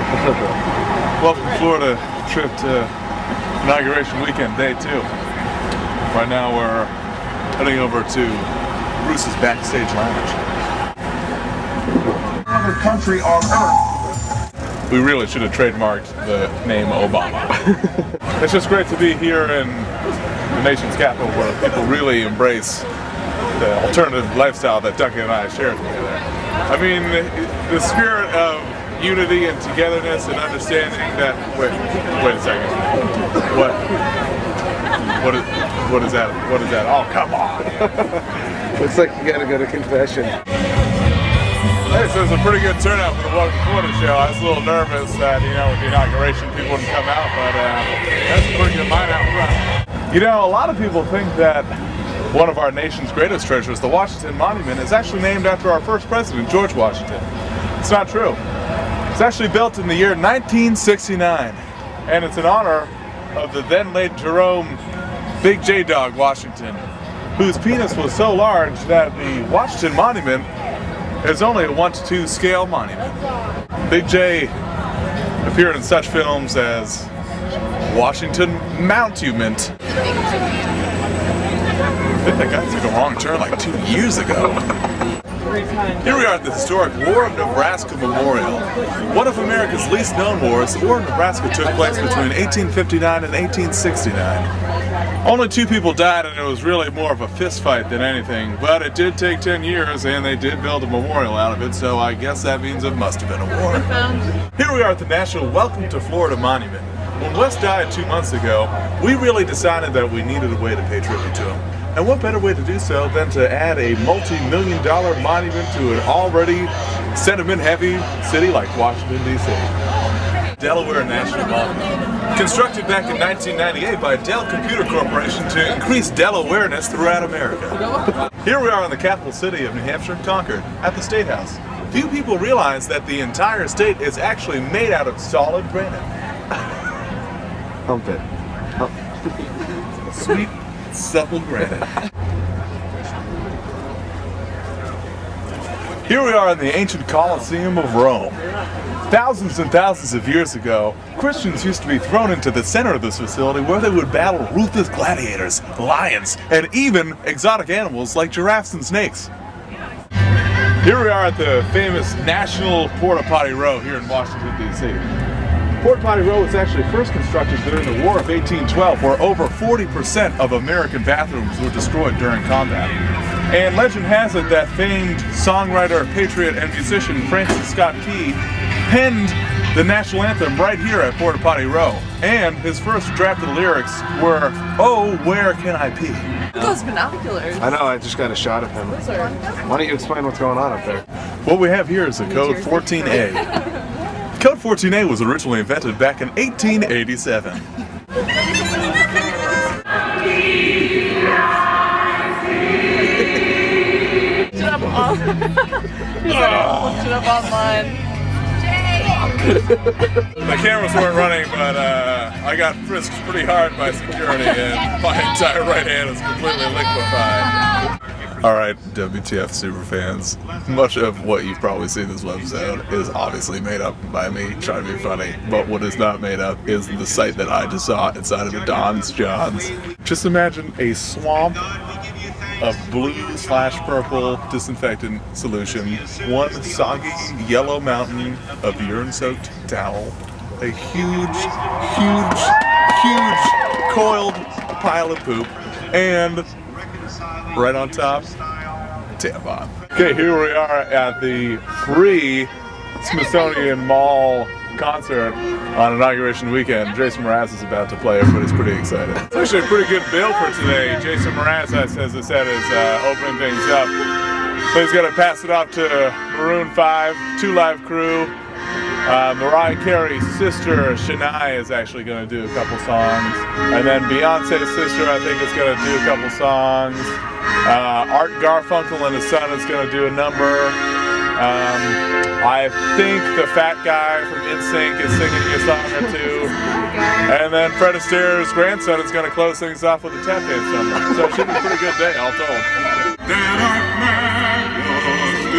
Welcome to Florida trip to Inauguration Weekend, day 2. Right now we're heading over to Bruce's Backstage Lounge. Other country on earth. We really should have trademarked the name Obama. It's just great to be here in the nation's capital where people really embrace the alternative lifestyle that Duncan and I share together. I mean, the spirit of unity and togetherness and understanding that. Wait a second. What is that? What is that? Oh, come on! Looks like you gotta go to confession. Hey, so it's a pretty good turnout for the Welcome to Florida show. I was a little nervous that, with the inauguration people wouldn't come out, but that's a pretty good line out front. A lot of people think that one of our nation's greatest treasures, the Washington Monument, is actually named after our first president, George Washington. It's not true. It's actually built in the year 1969, and it's in honor of the then late Jerome Big J Dog Washington, whose penis was so large that the Washington Monument is only a 1:2 scale monument. Big J appeared in such films as Washington Monument. I think that guy took a wrong turn like 2 years ago. Here we are at the historic War of Nebraska Memorial. One of America's least known wars, the War of Nebraska took place between 1859 and 1869. Only 2 people died, and it was really more of a fist fight than anything, but it did take 10 years and they did build a memorial out of it, so I guess that means it must have been a war. Here we are at the National Welcome to Florida Monument. When Wes died 2 months ago, we really decided that we needed a way to pay tribute to him. And what better way to do so than to add a multi-million-dollar monument to an already sentiment-heavy city like Washington, D.C. Delaware National Monument. Constructed back in 1998 by Dell Computer Corporation to increase Delawareness throughout America. Here we are in the capital city of New Hampshire, Concord, at the State House. Few people realize that the entire state is actually made out of solid granite. Hump it. Sweet, supple granite. Here we are in the ancient Colosseum of Rome. Thousands and thousands of years ago, Christians used to be thrown into the center of this facility where they would battle ruthless gladiators, lions, and even exotic animals like giraffes and snakes. Here we are at the famous National Porta Potty Row here in Washington, D.C. Porta Potty Row was actually first constructed during the War of 1812, where over 40% of American bathrooms were destroyed during combat. And legend has it that famed songwriter, patriot, and musician Francis Scott Key penned the national anthem right here at Porta Potty Row. And his first drafted lyrics were, "Oh, where can I pee?" Those binoculars. I know, I just got a shot of him. Why don't you explain what's going on up there? What we have here is the code 14A. Code 14A was originally invented back in 1887. Looked it up online. The cameras weren't running, but I got frisked pretty hard by security, and my entire right hand is completely liquefied. Alright, WTF superfans, much of what you've probably seen this website is obviously made up by me trying to be funny, but what is not made up is the sight that I just saw inside of the Don's John's. Just imagine a swamp of blue/purple disinfectant solution, one soggy yellow mountain of urine-soaked towel, a huge coiled pile of poop, and right on top, tampon. Okay, here we are at the free Smithsonian Mall concert on Inauguration Weekend. Jason Mraz is about to play. Everybody's pretty excited. It's actually a pretty good bill for today. Jason Mraz, as I said, is opening things up. So he's going to pass it off to Maroon 5, 2 Live Crew. Mariah Carey's sister, Shania, is actually going to do a couple songs. And then Beyonce's sister, I think, is going to do a couple songs. Art Garfunkel and his son is going to do a number. I think the fat guy from NSYNC is singing a song or 2. And then Fred Astaire's grandson is going to close things off with a tap dance number. So it should be a pretty good day, all told.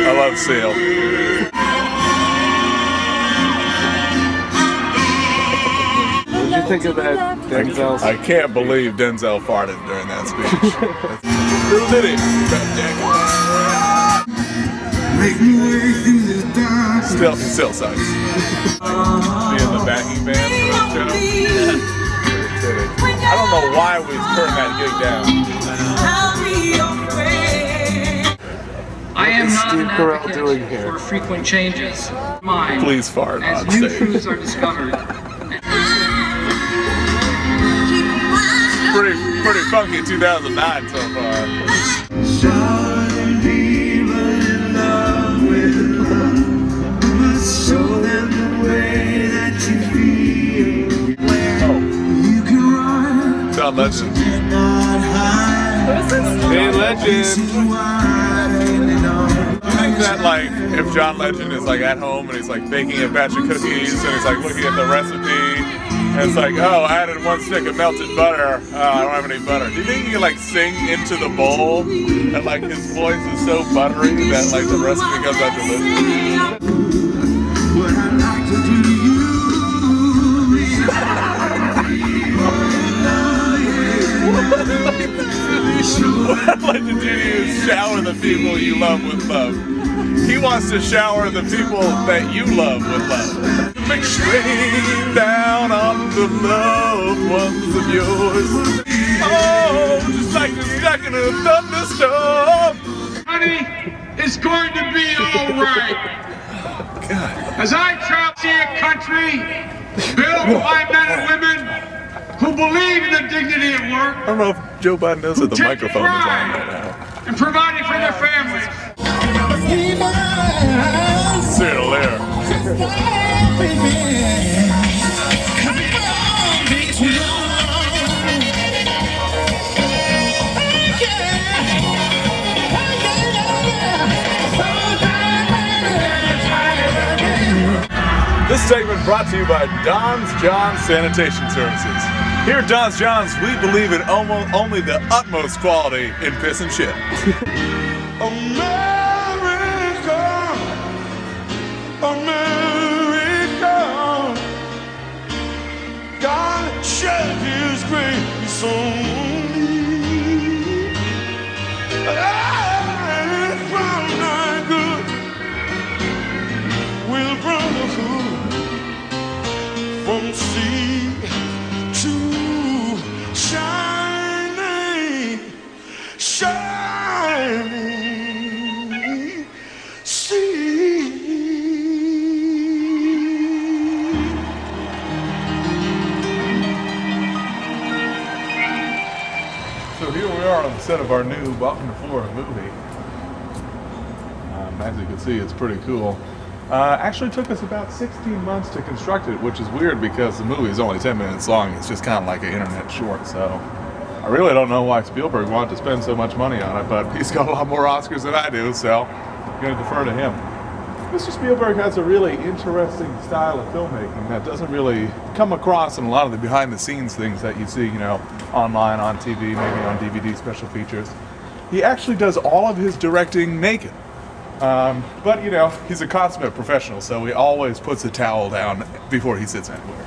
I love Seal. think of that Denzel's? I can't believe Denzel farted during that speech. Little did it. Still sucks. Being the backing band for this channel. I don't know why we turned that gig down. I am not an Steve Carell advocate doing here? for frequent changes. Mine, Please fart as on new stage. truths are discovered. Pretty funky 2009 so far. John Legend. Hey, Legend! You think that, like, if John Legend is like at home and he's like baking a batch of cookies and he's like looking at the recipe and it's like, oh, I added 1 stick of melted butter. I don't have any butter. Do you think he can like sing into the bowl and like his voice is so buttery that like the recipe comes out delicious? What I like to do to you. What I'd like to do to you is shower the people you love with love. He wants to shower the people that you love with love. Make straight down on the loved ones of yours. Oh, just like a second of a thunderstorm. Honey, it's going to be all right. God. As I travel to a country built by men and women who believe in the dignity of work, I don't know if Joe Biden knows that the microphone is on right now. and providing for their families. Cyril there. This segment brought to you by Don's John's Sanitation Services. Here at Don's John's, we believe in only the utmost quality in piss and shit. America, America, God shed His grace on me. I found my good will brotherhood from sea to shining, shining sea. So here we are on the set of our new Welcome to Florida movie. As you can see, it's pretty cool. Actually took us about 16 months to construct it, which is weird because the movie is only 10 minutes long. It's just kind of like an internet short, so I really don't know why Spielberg wanted to spend so much money on it, but he's got a lot more Oscars than I do, so I'm going to defer to him. Mr. Spielberg has a really interesting style of filmmaking that doesn't really come across in a lot of the behind-the-scenes things that you see, you know, online, on TV, maybe on DVD special features. He actually does all of his directing naked. But, you know, he's a consummate professional, so he always puts a towel down before he sits anywhere.